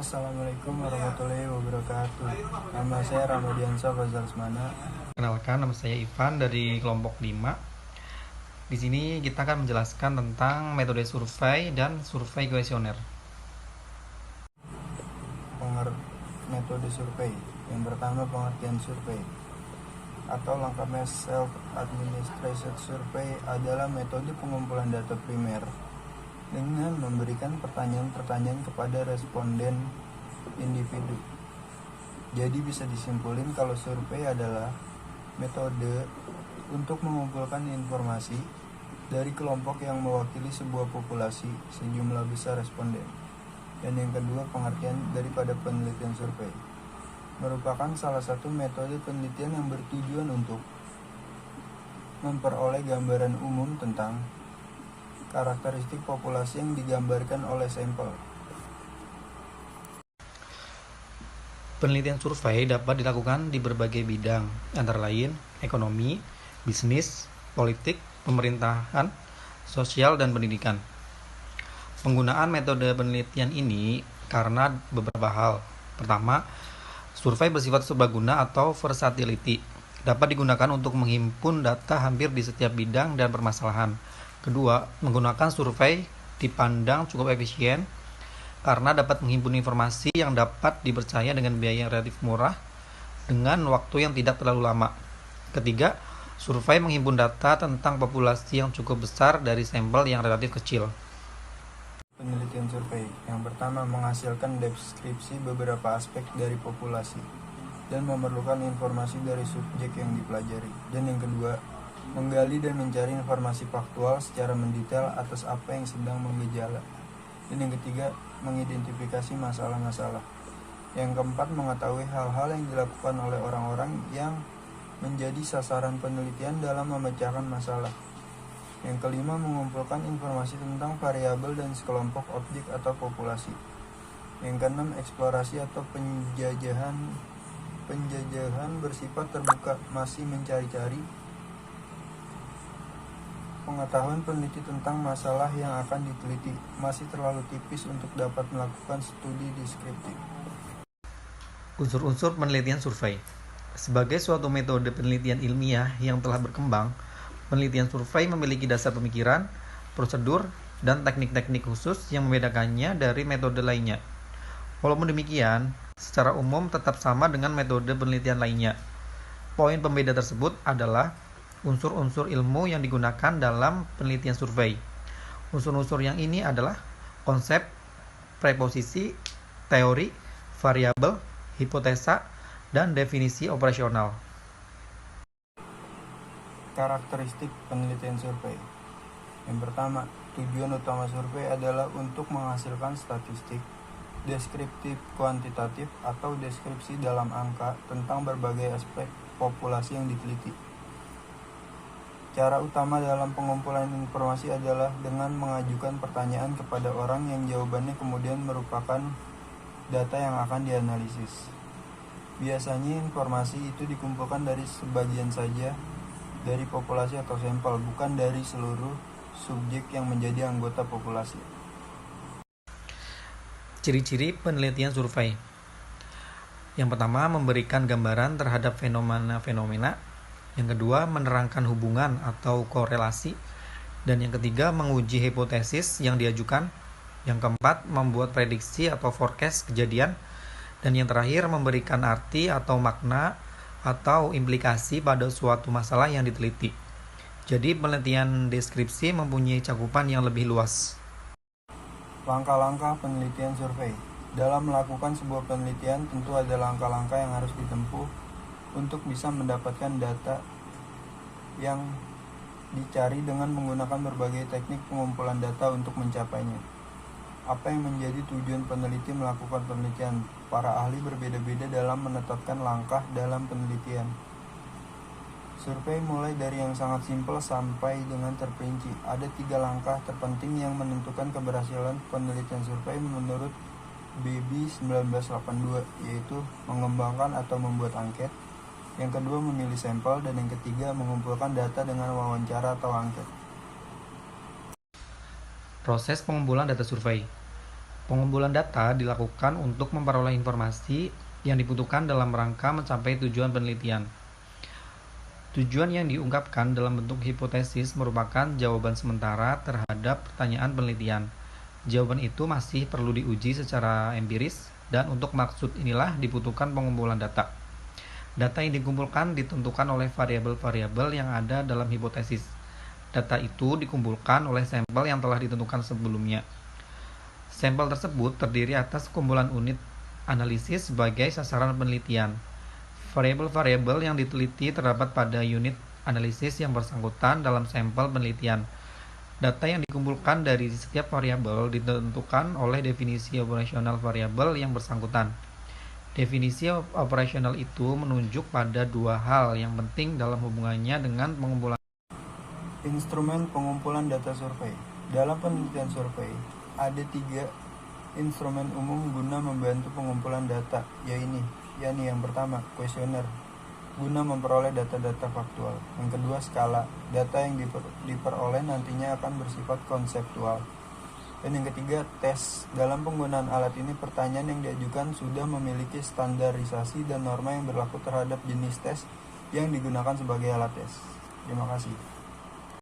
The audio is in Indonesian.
Assalamualaikum warahmatullahi wabarakatuh. Nama saya Ramadiansyah Fazal Semana. Kenalkan, nama saya Ivan dari kelompok 5. Di sini kita akan menjelaskan tentang metode survei dan survei kuesioner. Metode survei. Yang pertama, pengertian survei atau lengkapnya self-administered survey adalah metode pengumpulan data primer dengan memberikan pertanyaan-pertanyaan kepada responden individu. Jadi bisa disimpulkan kalau survei adalah metode untuk mengumpulkan informasi dari kelompok yang mewakili sebuah populasi sejumlah besar responden. Dan yang kedua, pengertian daripada penelitian survei merupakan salah satu metode penelitian yang bertujuan untuk memperoleh gambaran umum tentang karakteristik populasi yang digambarkan oleh sampel. Penelitian survei dapat dilakukan di berbagai bidang, antara lain ekonomi, bisnis, politik, pemerintahan, sosial, dan pendidikan. Penggunaan metode penelitian ini karena beberapa hal. Pertama, survei bersifat serbaguna atau versatility, dapat digunakan untuk menghimpun data hampir di setiap bidang dan permasalahan. Kedua, menggunakan survei dipandang cukup efisien karena dapat menghimpun informasi yang dapat dipercaya dengan biaya yang relatif murah dengan waktu yang tidak terlalu lama. Ketiga, survei menghimpun data tentang populasi yang cukup besar dari sampel yang relatif kecil. Penelitian survei yang pertama menghasilkan deskripsi beberapa aspek dari populasi dan memerlukan informasi dari subjek yang dipelajari. Dan yang kedua, menggali dan mencari informasi faktual secara mendetail atas apa yang sedang menggejala. Dan yang ketiga, mengidentifikasi masalah-masalah. Yang keempat, mengetahui hal-hal yang dilakukan oleh orang-orang yang menjadi sasaran penelitian dalam memecahkan masalah. Yang kelima, mengumpulkan informasi tentang variabel dan sekelompok objek atau populasi. Yang keenam, eksplorasi atau penjajahan bersifat terbuka, masih mencari-cari pengetahuan peneliti tentang masalah yang akan diteliti, masih terlalu tipis untuk dapat melakukan studi deskriptif. Unsur-unsur penelitian survei. Sebagai suatu metode penelitian ilmiah yang telah berkembang, penelitian survei memiliki dasar pemikiran, prosedur, dan teknik-teknik khusus yang membedakannya dari metode lainnya. Walaupun demikian, secara umum tetap sama dengan metode penelitian lainnya. Poin pembeda tersebut adalah unsur-unsur ilmu yang digunakan dalam penelitian survei. Unsur-unsur yang ini adalah konsep, preposisi, teori, variabel, hipotesa, dan definisi operasional. Karakteristik penelitian survei. Yang pertama, tujuan utama survei adalah untuk menghasilkan statistik, deskriptif kuantitatif atau deskripsi dalam angka tentang berbagai aspek populasi yang diteliti. Cara utama dalam pengumpulan informasi adalah dengan mengajukan pertanyaan kepada orang yang jawabannya kemudian merupakan data yang akan dianalisis. Biasanya informasi itu dikumpulkan dari sebagian saja dari populasi atau sampel, bukan dari seluruh subjek yang menjadi anggota populasi. Ciri-ciri penelitian survei. Yang pertama, memberikan gambaran terhadap fenomena-fenomena. Yang kedua, menerangkan hubungan atau korelasi. Dan yang ketiga, menguji hipotesis yang diajukan. Yang keempat, membuat prediksi atau forecast kejadian. Dan yang terakhir, memberikan arti atau makna atau implikasi pada suatu masalah yang diteliti. Jadi penelitian deskripsi mempunyai cakupan yang lebih luas. Langkah-langkah penelitian survei. Dalam melakukan sebuah penelitian tentu ada langkah-langkah yang harus ditempuh untuk bisa mendapatkan data yang dicari dengan menggunakan berbagai teknik pengumpulan data untuk mencapainya. Apa yang menjadi tujuan peneliti melakukan penelitian? Para ahli berbeda-beda dalam menetapkan langkah dalam penelitian. Survei mulai dari yang sangat simpel sampai dengan terperinci. Ada 3 langkah terpenting yang menentukan keberhasilan penelitian survei menurut Beebe 1982, yaitu mengembangkan atau membuat angket. Yang kedua, memilih sampel. Dan yang ketiga, mengumpulkan data dengan wawancara atau angket. Proses pengumpulan data survei. Pengumpulan data dilakukan untuk memperoleh informasi yang dibutuhkan dalam rangka mencapai tujuan penelitian. Tujuan yang diungkapkan dalam bentuk hipotesis merupakan jawaban sementara terhadap pertanyaan penelitian. Jawaban itu masih perlu diuji secara empiris, dan untuk maksud inilah dibutuhkan pengumpulan data. Data yang dikumpulkan ditentukan oleh variabel-variabel yang ada dalam hipotesis. Data itu dikumpulkan oleh sampel yang telah ditentukan sebelumnya. Sampel tersebut terdiri atas kumpulan unit analisis sebagai sasaran penelitian. Variabel-variabel yang diteliti terdapat pada unit analisis yang bersangkutan dalam sampel penelitian. Data yang dikumpulkan dari setiap variabel ditentukan oleh definisi operasional variabel yang bersangkutan. Definisi operasional itu menunjuk pada dua hal yang penting dalam hubungannya dengan pengumpulan. Instrumen pengumpulan data survei. Dalam penelitian survei, ada 3 instrumen umum guna membantu pengumpulan data, yakni yang pertama, kuesioner, guna memperoleh data-data faktual. Yang kedua, skala, data yang diperoleh nantinya akan bersifat konseptual. Dan yang ketiga, tes. Dalam penggunaan alat ini, pertanyaan yang diajukan sudah memiliki standarisasi dan norma yang berlaku terhadap jenis tes yang digunakan sebagai alat tes. Terima kasih.